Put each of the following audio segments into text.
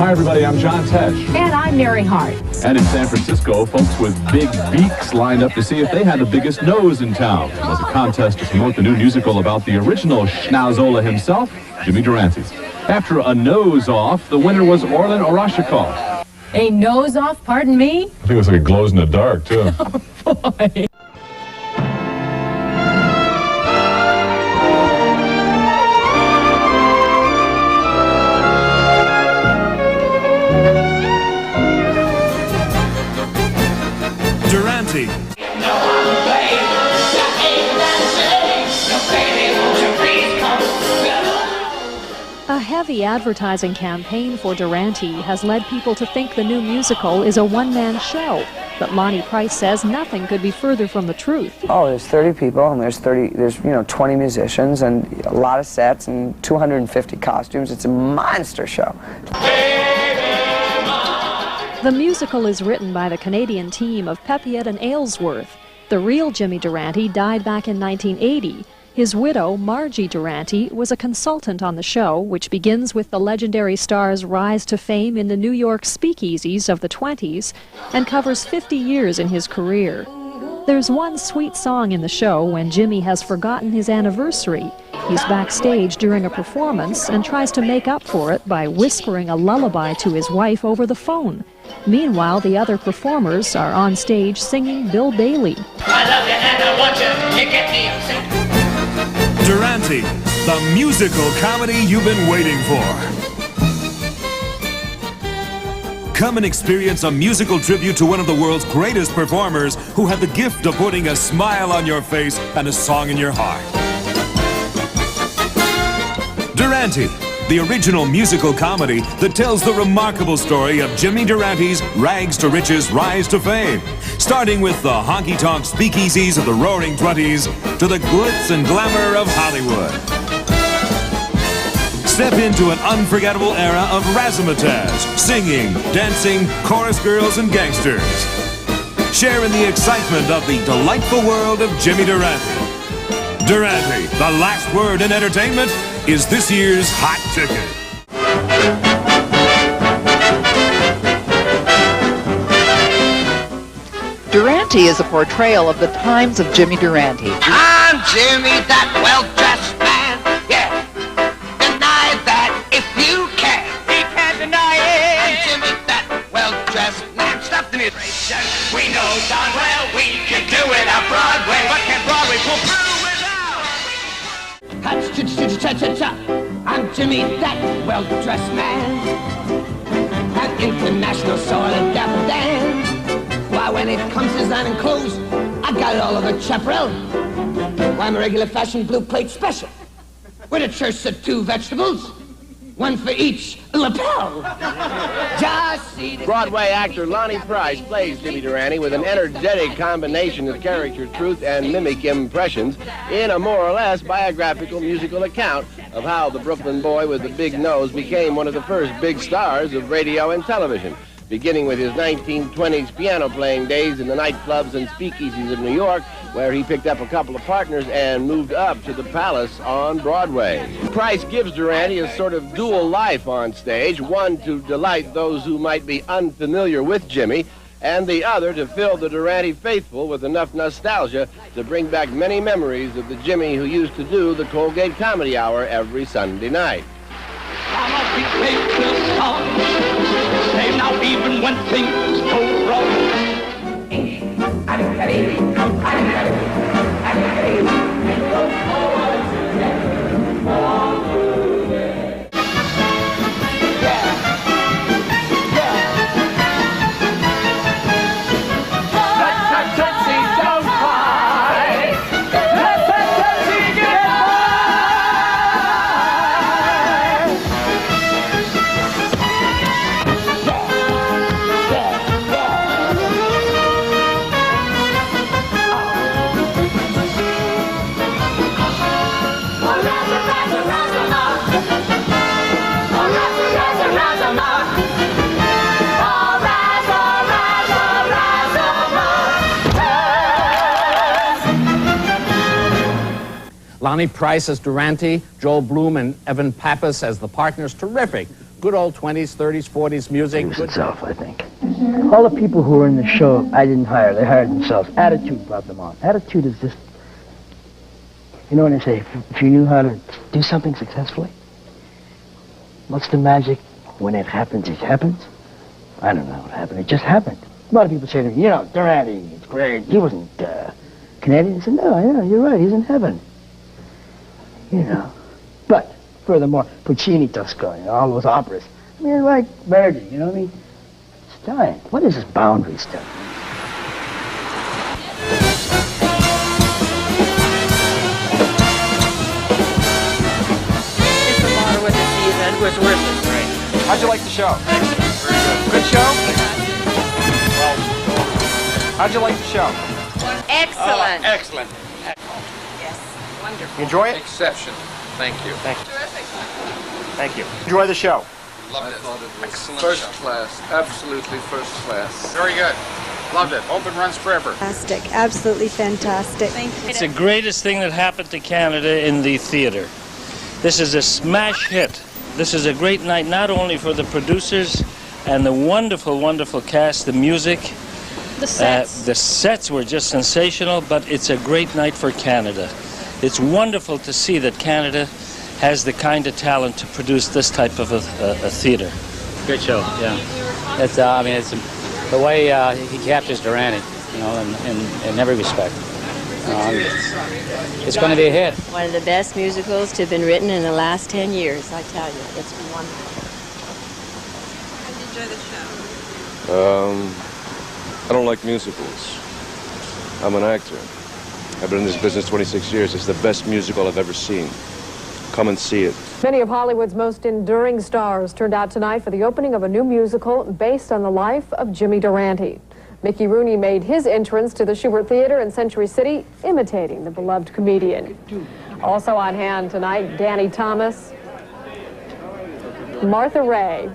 Hi, everybody. I'm John Tesh. And I'm Mary Hart. And in San Francisco, folks with big beaks lined up to see if they had the biggest nose in town. It was a contest to promote the new musical about the original Schnauzola himself, Jimmy Durante. After a nose off, the winner was Orlin Orashikov. A nose off, pardon me? I think it was like it glows in the dark, too. Oh, boy. Durante. A heavy advertising campaign for Durante has led people to think the new musical is a one-man show. But Lonnie Price says nothing could be further from the truth. Oh, there's 30 people, and there's 20 musicians, and a lot of sets, and 250 costumes. It's a monster show. The musical is written by the Canadian team of Pepiot and Aylesworth. The real Jimmy Durante died back in 1980. His widow, Margie Durante, was a consultant on the show, which begins with the legendary star's rise to fame in the New York speakeasies of the 20s and covers 50 years in his career. There's one sweet song in the show when Jimmy has forgotten his anniversary. He's backstage during a performance and tries to make up for it by whispering a lullaby to his wife over the phone. Meanwhile, the other performers are on stage singing Bill Bailey. I love you and I want you, you get me upset. Durante, the musical comedy you've been waiting for. Come and experience a musical tribute to one of the world's greatest performers who had the gift of putting a smile on your face and a song in your heart. Durante, the original musical comedy that tells the remarkable story of Jimmy Durante's rags to riches rise to fame, starting with the honky-tonk speakeasies of the roaring 20s to the glitz and glamour of Hollywood. Step into an unforgettable era of razzmatazz, singing, dancing, chorus girls, and gangsters. Share in the excitement of the delightful world of Jimmy Durante. Durante, the last word in entertainment, is this year's hot ticket. Durante is a portrayal of the times of Jimmy Durante. I'm Jimmy, that well-dressed man. Yeah, deny that if you can. He can't deny it. I'm Jimmy, that well-dressed man. Stop the music. We know darn well we can do it on Broadway. But can Broadway pull through without? I'm Jimmy, that well-dressed man. An international sort of dapper Dan. Why, when it comes to designing clothes, I got it all over Chaparral. Why, I'm a regular fashion blue plate special. With a choice of 2 vegetables, 1 for each lapel. Just see the Broadway actor Lonnie Price plays Jimmy Durante with an energetic combination of character truth and mimic impressions in a more or less biographical musical account of how the Brooklyn boy with the big nose became one of the first big stars of radio and television, beginning with his 1920s piano-playing days in the nightclubs and speakeasies of New York, where he picked up a couple of partners and moved up to the Palace on Broadway. Price gives Durante a sort of dual life on stage, one to delight those who might be unfamiliar with Jimmy, and the other to fill the Durante faithful with enough nostalgia to bring back many memories of the Jimmy who used to do the Colgate Comedy Hour every Sunday night. Now even when things go wrong. Lonnie Price as Durante, Joel Bloom and Evan Pappas as the partners. Terrific. good old 20s, 30s, 40s music. Produce itself, I think. All the people who were in the show, I didn't hire. They hired themselves. Attitude brought them on. Attitude is just, you know when they say, if you knew how to do something successfully, what's the magic? When it happens, it happens? I don't know what happened. It just happened. A lot of people say to me, you know, Durante, it's great. He wasn't Canadian. I said, no, yeah, you're right. He's in heaven. You know. But, furthermore, Puccini, Tosca, you know, all those operas. I mean, like Verdi, you know what I mean? It's dying. What is this boundary stuff? It's the matter with the season. Was worthless. Right. How'd you like the show? Very good. Good show? Well, how'd you like the show? Excellent. Excellent. Yes. Wonderful. You enjoy it? Exceptional. Thank you. Thank you. Thank you. Enjoy the show. Loved it. Thought it was excellent. First class. Absolutely first class. Very good. Loved it. Hope it runs forever. Fantastic. Absolutely fantastic. Thank you. It's the greatest thing that happened to Canada in the theater. This is a smash hit. This is a great night not only for the producers and the wonderful, wonderful cast, the music. The sets. The sets were just sensational, but it's a great night for Canada. It's wonderful to see that Canada has the kind of talent to produce this type of a theater. Good show, yeah. It's, I mean, it's the way he captures Durante, you know, in every respect. It's going to be a hit. One of the best musicals to have been written in the last 10 years, I tell you. It's wonderful. How did you enjoy the show? I don't like musicals. I'm an actor. I've been in this business 26 years. It's the best musical I've ever seen. Come and see it. Many of Hollywood's most enduring stars turned out tonight for the opening of a new musical based on the life of Jimmy Durante. Mickey Rooney made his entrance to the Shubert Theater in Century City, imitating the beloved comedian. Also on hand tonight, Danny Thomas, Martha Ray,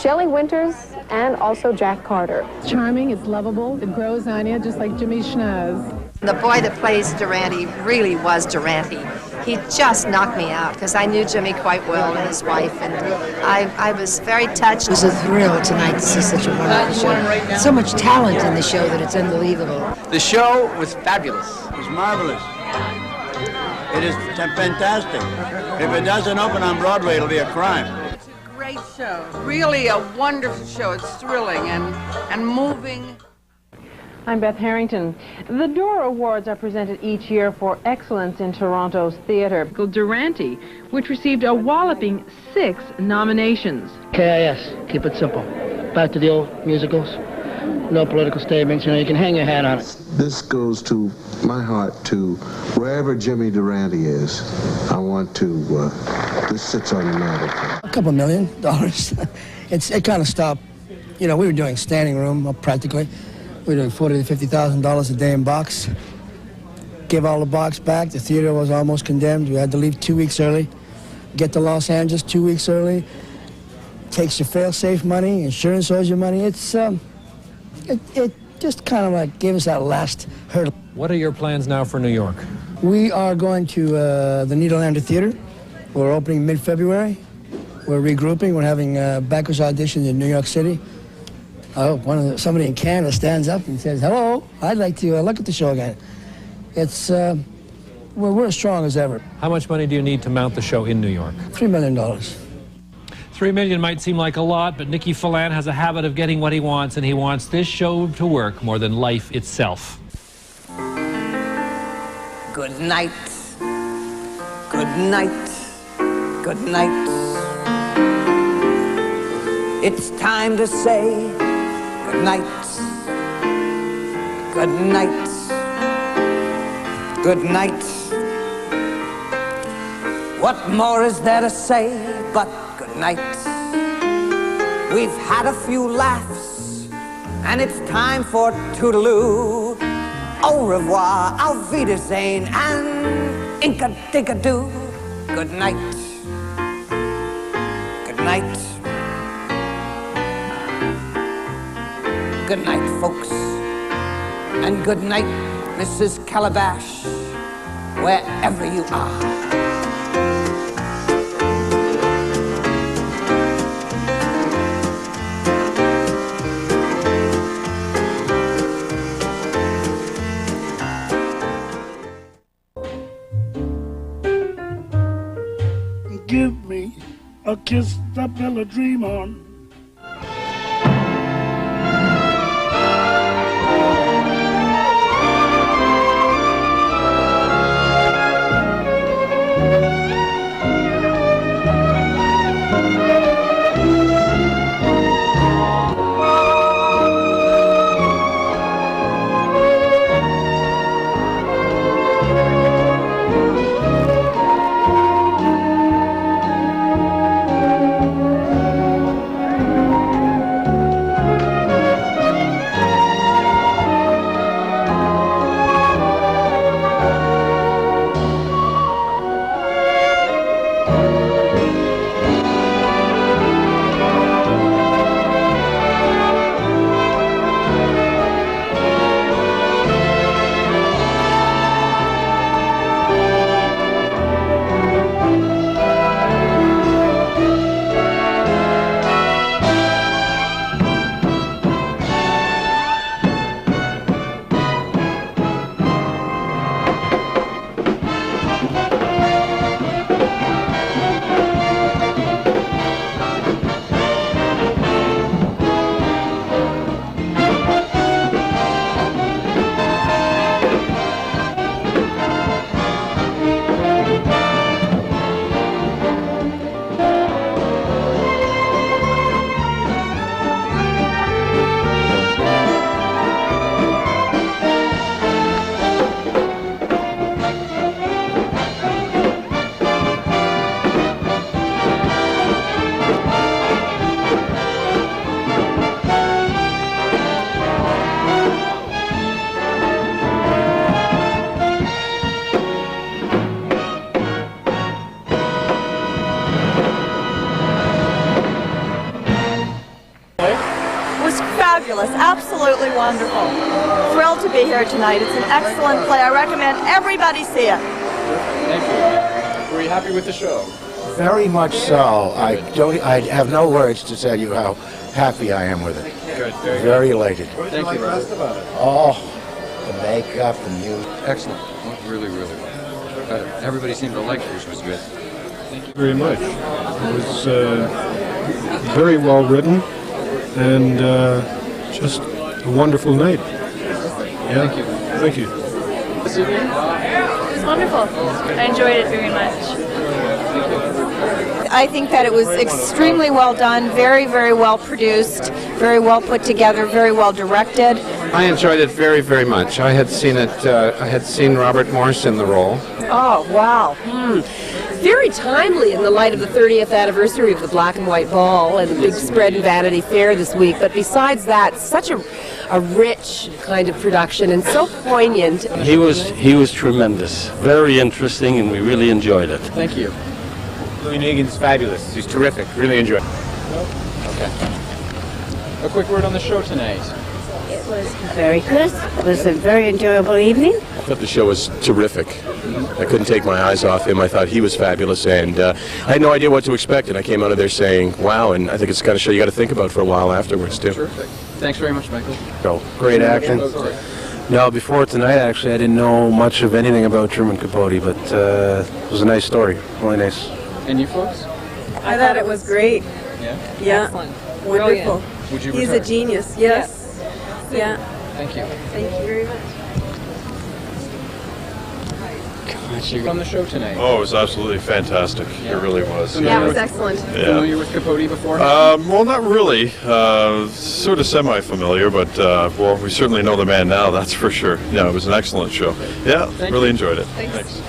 Shelley Winters, and also Jack Carter. It's charming, it's lovable, it grows on you just like Jimmy Schnoz. The boy that plays Durante really was Durante. He just knocked me out because I knew Jimmy quite well and his wife, and I was very touched. It was a thrill tonight to see such a wonderful show. So much talent in the show that it's unbelievable. The show was fabulous. It was marvelous. It is fantastic. If it doesn't open on Broadway, it'll be a crime. It's a great show. Really a wonderful show. It's thrilling and moving. I'm Beth Harrington. The DURA Awards are presented each year for excellence in Toronto's theater. Durante, which received a walloping 6 nominations. KIS, keep it simple. Back to the old musicals. No political statements, you know, you can hang your hat on it. This goes to my heart to wherever Jimmy Durante is. I want to, this sits on the mantle. A couple $1 million. It kind of stopped. You know, we were doing standing room practically. We were doing $40,000 to $50,000 a day in box. Gave all the box back. The theater was almost condemned. We had to leave 2 weeks early. Get to Los Angeles 2 weeks early. Takes your fail-safe money. Insurance owes you money. It's it just kind of like gave us that last hurdle. What are your plans now for New York? We are going to the Nederlander Theater. We're opening mid-February. We're regrouping. We're having backers auditions in New York City. I hope somebody in Canada stands up and says, hello, I'd like to look at the show again. It's, we're as strong as ever. How much money do you need to mount the show in New York? $3 million. $3 million might seem like a lot, but Nicky Fylan has a habit of getting what he wants, and he wants this show to work more than life itself. Good night. Good night. Good night. It's time to say good night. Good night. Good night. What more is there to say but good night? We've had a few laughs, and it's time for toodaloo. Au revoir, auf Wiedersehen, and inka-dinka-doo. Good night. Good night. Good night, folks. And good night, Mrs. Calabash, wherever you are. give me a kiss to build a dream on. Absolutely wonderful. Thrilled to be here tonight. It's an excellent play. I recommend everybody see it. Thank you. Were you happy with the show? Very much so. I have no words to tell you how happy I am with it. Good. Very elated. Thank you. Oh, the makeup, the music. Excellent. Well, really, really well. Everybody seemed to like it, which was good. Thank you very much. It was very well written and just a wonderful night. Yeah. Thank you. Thank you. It was wonderful. I enjoyed it very much. I think that it was extremely well done, very, very well produced, very well put together, very well directed. I enjoyed it very, very much. I had seen it. I had seen Robert Morse in the role. Oh, wow. Very timely in the light of the 30th anniversary of the Black and White Ball and the big spread in Vanity Fair this week. But besides that, such a rich kind of production and so poignant. He was tremendous, very interesting, and we really enjoyed it. Thank you. Louis Negan's fabulous. He's terrific. Really enjoyed it. Okay. A quick word on the show tonight. It was very good. It was a very enjoyable evening. I thought the show was terrific. I couldn't take my eyes off him. I thought he was fabulous, and I had no idea what to expect, and I came out of there saying, wow, and I think it's the kind of show you got to think about for a while afterwards, too. Terrific. Thanks very much, Michael. So, great acting. No, before tonight, actually, I didn't know much of anything about Truman Capote, but it was a nice story. Really nice. And you folks? I thought it was great. Yeah? Yeah. Excellent. Wonderful. Would you He's return? a genius. Yes. Yeah. Thank you. Thank you very much. On the show tonight. Oh, it was absolutely fantastic. It really was. Yeah, it was excellent. Familiar with Capote before? Well, not really. Sort of semi-familiar, but well, we certainly know the man now. That's for sure. Yeah, it was an excellent show. Yeah, really enjoyed it. Thanks.